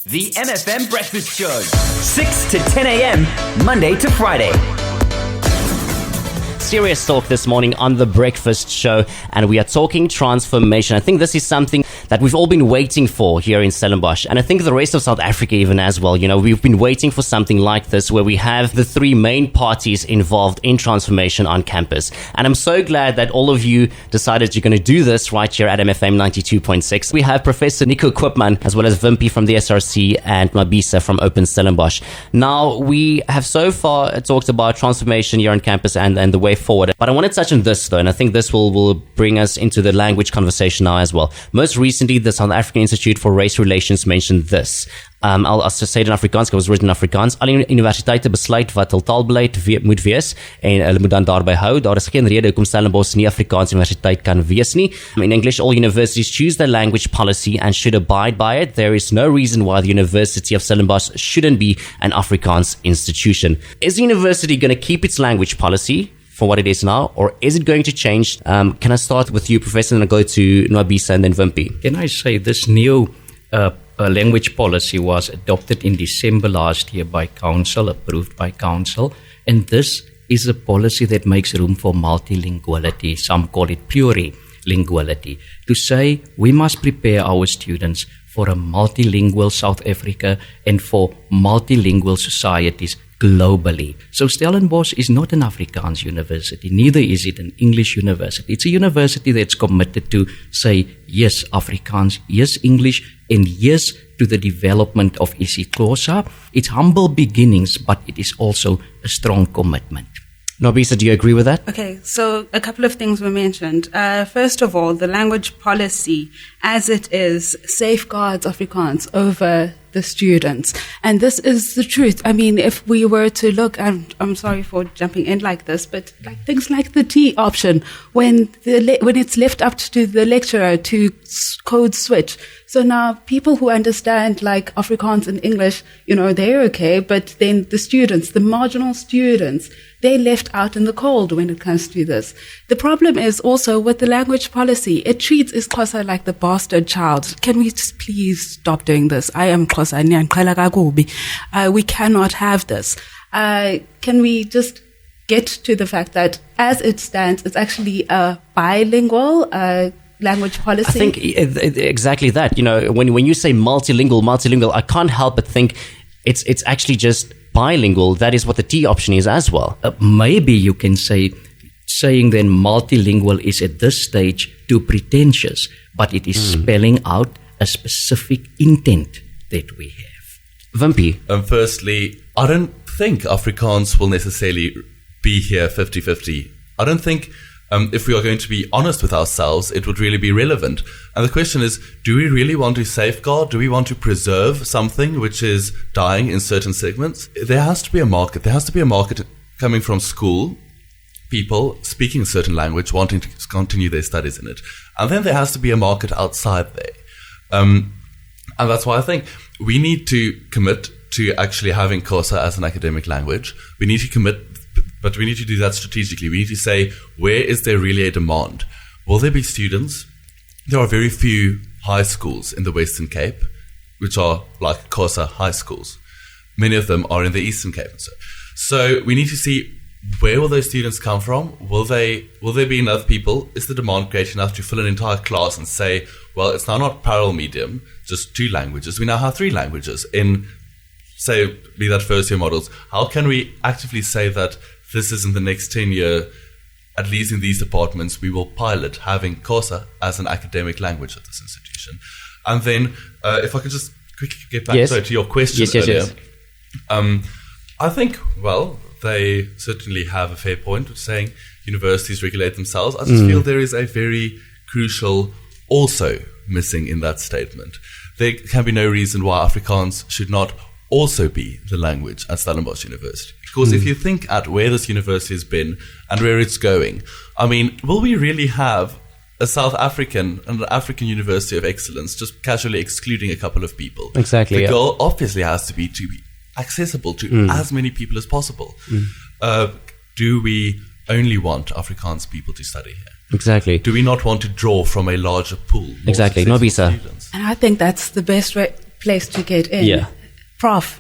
The MFM Breakfast Show, 6 to 10 a.m., Monday to Friday. Serious talk this morning on The Breakfast Show, and we are talking transformation. I think this is something that we've all been waiting for here in Stellenbosch, and I think the rest of South Africa even as well. You know, we've been waiting for something like this where we have the three main parties involved in transformation on campus. And I'm so glad that all of you decided you're going to do this right here at MFM 92.6. We have Professor Nico Koopman as well as Wimpy from the SRC and Mabisa from Open Stellenbosch. Now, we have so far talked about transformation here on campus and the way forward. But I want to touch on this though, and I think this will bring us into the language conversation now as well. Most recently, the South African Institute for Race Relations mentioned this. I'll say it in Afrikaans, it was written in Afrikaans. Alle universiteite besluit wat hul taalbeleid moet wees en hulle moet dan daarby hou. Daar is geen rede hoekom Stellenbosch nie Afrikaans universiteit kan wees nie. In English, all universities choose their language policy and should abide by it. There is no reason why the University of Stellenbosch shouldn't be an Afrikaans institution. Is the university going to keep its language policy for what it is now, or is it going to change? Can I start with you, Professor, and I'll go to Nwabisa and then Wimpy? Can I say this new language policy was adopted in December last year by Council, approved by Council, and this is a policy that makes room for multilinguality. Some call it plurilinguality. To say we must prepare our students for a multilingual South Africa and for multilingual societies globally. So Stellenbosch is not an Afrikaans university, neither is it an English university. It's a university that's committed to say yes Afrikaans, yes English, and yes to the development of isiXhosa. It's humble beginnings, but it is also a strong commitment. Nobisa, do you agree with that? Okay, so a couple of things were mentioned. First of all, the language policy, as it is, safeguards Afrikaans over the students. And this is the truth. I mean, if we were to look, I'm sorry for jumping in like this, but like things like the T option, when it's left up to the lecturer to code switch. So now people who understand like Afrikaans and English, you know, they're okay, but then the students, the marginal students, they're left out in the cold when it comes to this. The problem is also with the language policy. It treats isiXhosa like the bastard child. Can we just please stop doing this? I am Xhosa. We cannot have this. Can we just get to the fact that as it stands, it's actually a bilingual language policy? I think exactly that. You know, when you say multilingual, I can't help but think it's actually just bilingual. That is what the T option is as well. Maybe you can say, saying then multilingual is at this stage too pretentious, but it is spelling out a specific intent that we have. Wimpy? Firstly, I don't think Afrikaans will necessarily be here 50-50. I don't think if we are going to be honest with ourselves, it would really be relevant. And the question is, do we really want to safeguard? Do we want to preserve something which is dying in certain segments? There has to be a market. There has to be a market coming from school, people speaking a certain language, wanting to continue their studies in it. And then there has to be a market outside there. And that's why I think we need to commit to actually having Xhosa as an academic language. We need to commit, but we need to do that strategically. We need to say, where is there really a demand? Will there be students? There are very few high schools in the Western Cape, which are like Xhosa high schools. Many of them are in the Eastern Cape. So we need to see, where will those students come from? Will there be enough people? Is the demand great enough to fill an entire class and say, well, it's now not parallel medium, just 2 languages. We now have 3 languages in, say, be that first year models. How can we actively say that this is in the next 10 year, at least in these departments, we will pilot having Xhosa as an academic language at this institution? And then, if I could just quickly get back to your question earlier. I think, well, they certainly have a fair point with saying universities regulate themselves. I just feel there is a very crucial also missing in that statement. There can be no reason why Afrikaans should not also be the language at Stellenbosch University. Because if you think at where this university has been and where it's going, I mean, will we really have a South African and an African University of Excellence just casually excluding a couple of people? Exactly. The goal obviously has to be accessible to as many people as possible. Do we only want Afrikaans people to study here? Exactly. Do we not want to draw from a larger pool? Exactly. Nobisa. And I think that's the best place to get in. Yeah. Prof,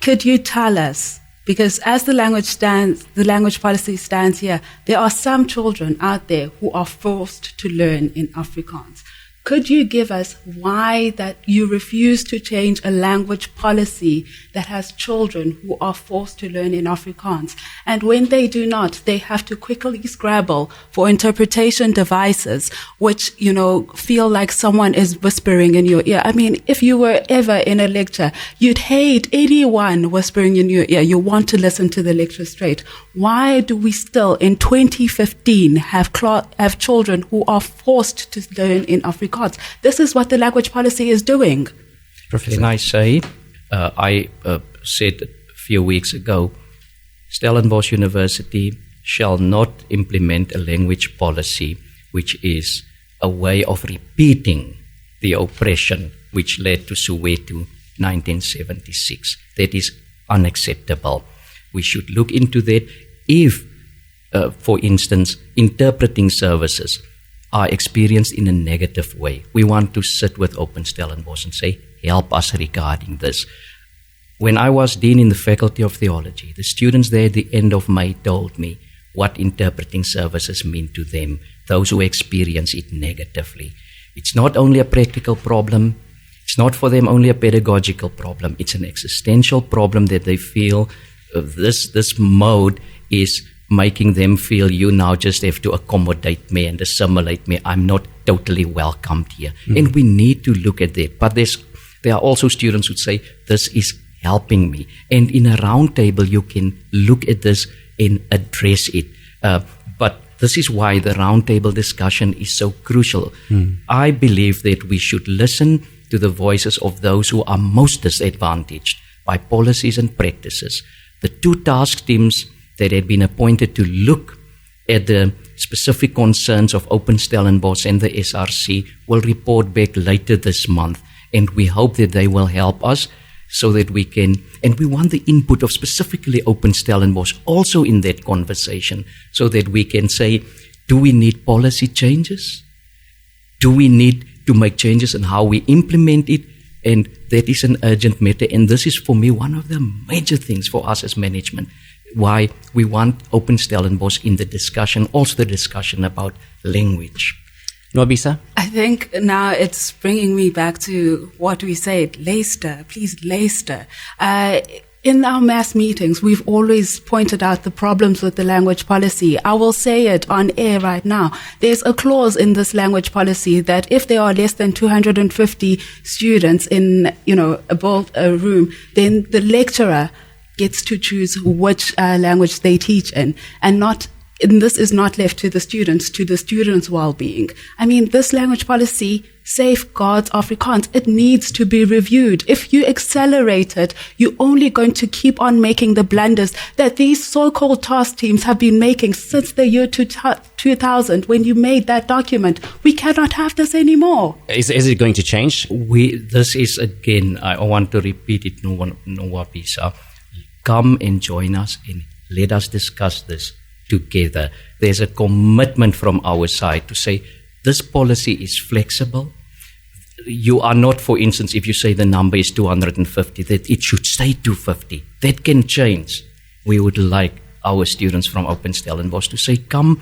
could you tell us, because as the language policy stands here, there are some children out there who are forced to learn in Afrikaans. Could you give us why that you refuse to change a language policy that has children who are forced to learn in Afrikaans? And when they do not, they have to quickly scrabble for interpretation devices, which, feel like someone is whispering in your ear. I mean, if you were ever in a lecture, you'd hate anyone whispering in your ear. You want to listen to the lecture straight. Why do we still, in 2015, have children who are forced to learn in Afrikaans? This is what the language policy is doing. Professor. Can I say, I said a few weeks ago, Stellenbosch University shall not implement a language policy which is a way of repeating the oppression which led to Soweto 1976. That is unacceptable. We should look into that. If, for instance, interpreting services are experienced in a negative way, we want to sit with Open Stellenbosch and say, help us regarding this. When I was dean in the Faculty of Theology, the students there at the end of May told me what interpreting services mean to them, those who experience it negatively. It's not only a practical problem, it's not for them only a pedagogical problem, it's an existential problem that they feel this mode is making them feel you now just have to accommodate me and assimilate me. I'm not totally welcomed here. And we need to look at that. But there are also students who say, this is helping me. And in a round table, you can look at this and address it. But this is why the round table discussion is so crucial. I believe that we should listen to the voices of those who are most disadvantaged by policies and practices. The two task teams that had been appointed to look at the specific concerns of Open Stellenbosch and the SRC will report back later this month. And we hope that they will help us so that we can, and we want the input of specifically Open Stellenbosch also in that conversation so that we can say, do we need policy changes? Do we need to make changes in how we implement it? And that is an urgent matter. And this is for me one of the major things for us as management. Why we want Open Stellenbosch in the discussion, also the discussion about language. Nwabisa? I think now it's bringing me back to what we said, Leicester, please Leicester. In our mass meetings, we've always pointed out the problems with the language policy. I will say it on air right now. There's a clause in this language policy that if there are less than 250 students in, a room, then the lecturer gets to choose which language they teach in, and this is not left to the students' well-being. I mean, this language policy safeguards Afrikaans. It needs to be reviewed. If you accelerate it, you're only going to keep on making the blunders that these so-called task teams have been making since the year 2000, when you made that document. We cannot have this anymore. Is it going to change? This is, again, I want to repeat it, Nwabisa. Come and join us and let us discuss this together. There's a commitment from our side to say this policy is flexible. You are not, for instance, if you say the number is 250, that it should stay 250. That can change. We would like our students from Open Stellenbosch to say, come,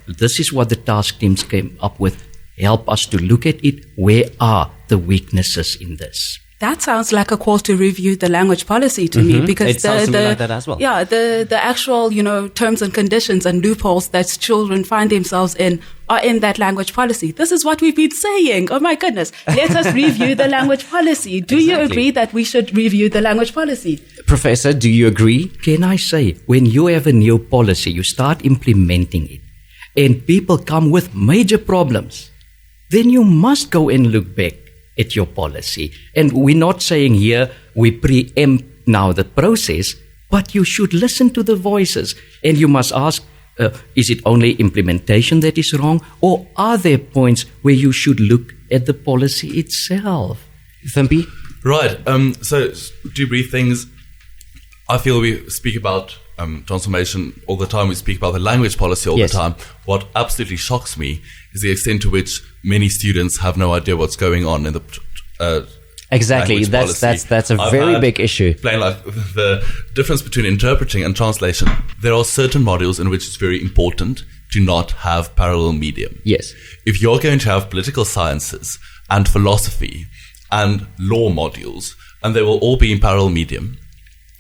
this is what the task teams came up with. Help us to look at it. Where are the weaknesses in this? That sounds like a call to review the language policy to me, because it sounds to me like that as well. Yeah, the actual, terms and conditions and loopholes that children find themselves in are in that language policy. This is what we've been saying. Oh my goodness. Let us review the language policy. Do you agree that we should review the language policy? Professor, do you agree? Can I say, when you have a new policy, you start implementing it, and people come with major problems, then you must go and look back at your policy. And we're not saying here we preempt now the process, but you should listen to the voices. And you must ask, is it only implementation that is wrong? Or are there points where you should look at the policy itself? Thimpi? Right. So to brief things, I feel we speak about transformation all the time. We speak about the language policy all the time. What absolutely shocks me is the extent to which many students have no idea what's going on in the Exactly. language policy. That's a very big issue. Explain like the difference between interpreting and translation. There are certain modules in which it's very important to not have parallel medium. Yes. If you're going to have political sciences and philosophy and law modules, and they will all be in parallel medium,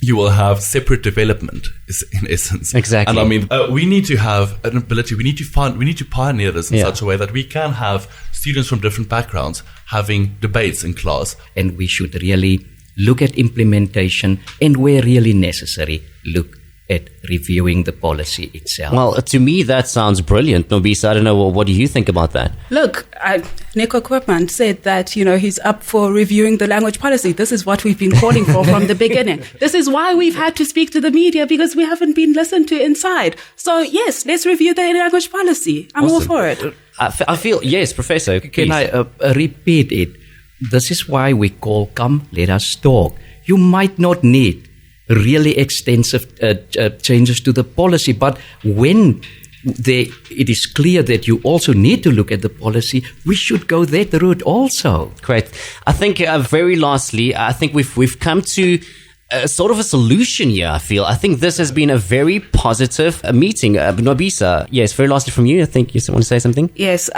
you will have separate development in essence. Exactly. And I mean, we need to have an ability, we need to pioneer this in such a way that we can have students from different backgrounds having debates in class. And we should really look at implementation and where really necessary, look at reviewing the policy itself. Well, to me, that sounds brilliant, Nobisa. I don't know, what do you think about that? Look, Nico Koopman said that, he's up for reviewing the language policy. This is what we've been calling for from the beginning. This is why we've had to speak to the media, because we haven't been listened to inside. So yes, let's review the language policy. I'm all for it. I feel, yes, Professor. Can I repeat it? This is why we call Come Let Us Talk. You might not need really extensive changes to the policy, but when it is clear that you also need to look at the policy, we should go that route also. Great. I think very lastly, I think we've come to sort of a solution here, I feel. I think this has been a very positive meeting. Nobisa, yes, very lastly from you, I think you want to say something? Yes,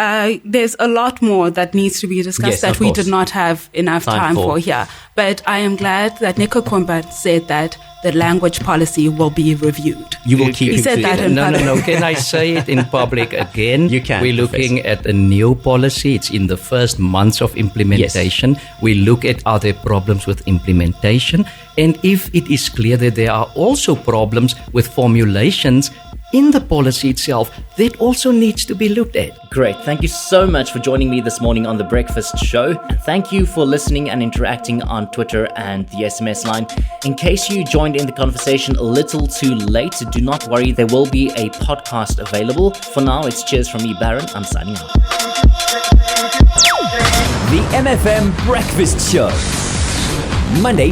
there's a lot more that needs to be discussed that we did not have enough time for here. But I am glad that Nico Koopman said that the language policy will be reviewed. You will keep He said that in public. No. Can I say it in public again? You can. We're looking at a new policy. It's in the first months of implementation. Yes. We look at are there problems with implementation. And if it is clear that there are also problems with formulations in the policy itself, that also needs to be looked at. Great. Thank you so much for joining me this morning on The Breakfast Show. Thank you for listening and interacting on Twitter and the SMS line. In case you joined in the conversation a little too late, do not worry. There will be a podcast available. For now, it's cheers from me, Baron. I'm signing off. The MFM Breakfast Show. Monday